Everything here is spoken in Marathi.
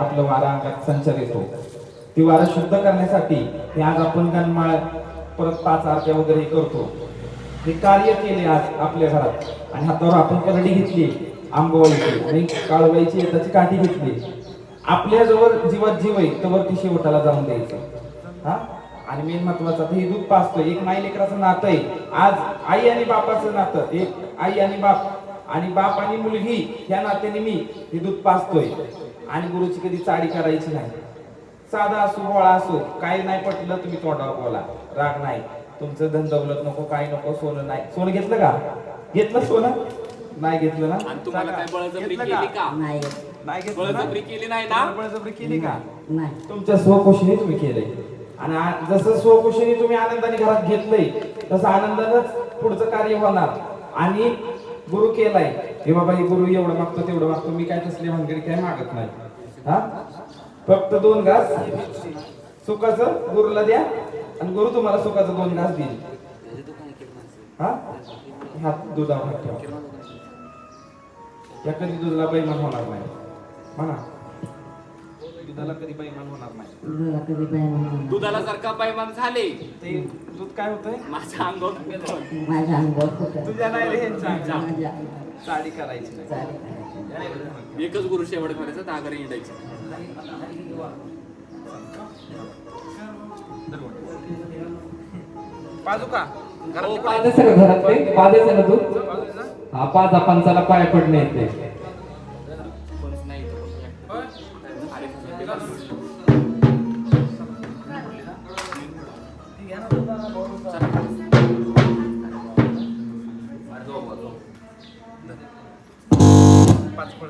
घरातलं वारा अंगात संचार येतो. ती वारा शुद्ध करण्यासाठी हे आज आपण गणमाळ परत 5 आरत्या वगैरे करतो. हे कार्य केले आज आपल्या घरात आणि हातावर आपण करडी घेतली आंबवायची आणि काळवायची त्याची काठी घेतली. आपल्या जवळ जीवात जीव आहे तवर ती शेवटाला जाऊन द्यायचं. हा आणि मेन महत्वाचं हे दूध पाजतोय एक माई लेकराचं नातं आहे. आज आई आणि बापाचं नातं, एक आई आणि बाप आणि मुलगी ह्या नात्याने मी हे दूध पाजतोय. आणि गुरुची कधी चाडी करायची नाही. साधा असो बोळा असो काही नाही पटलं तुम्ही तोंडावर बोला, राग नाही. तुमचं धन दौलत नको, काही नको, सोनं नाही. सोनं घेतलं का? घेतलं सोनं? नाही घेतलं ना? आणि तुम्हाला काय बळजबरी घेतलं केली का? नाही घेतलं ना? बळजबरी केली नाही ना? बळजबरी केली का? नाही. तुमच्या स्वखुशीने तुम्ही केलंय आणि जसं स्वखुशीने तुम्ही आनंदाने घरात घेतलंय तसं आनंदानंच पुढचं कार्य होणार. आणि गुरु केलाय हे बाबा, हे गुरु एवढं मागतो तेवढं मागतो, मी काय तसली भानगडी काय मागत नाही. हा फक्त 2 घास सुखाचं गुरुला द्या आणि गुरु तुम्हाला सुखाचं 2 घास देईल. हा हात दुधावर हात ठेवा. या कधी दुधाला बैमान होणार नाही. म्हणा दुधाला कधी बैमान होणार नाही. दुधाला जर का बैमान झाले ते दूध काय होतंय? माझ्या अंगावर माझ्या अंगावर तुझ्या नाही रे ह्यांच्या साडी करायची नाही. एकच गुरु शेवट करायचा, धागरी हिंडायची. पाजू का? हो, पाजायचं का घरातले? पाजायचं ना तू? हा पाजा, पंचाला पाय पडणे येते. कोणीच नाही इथं. अरे, पाच फळ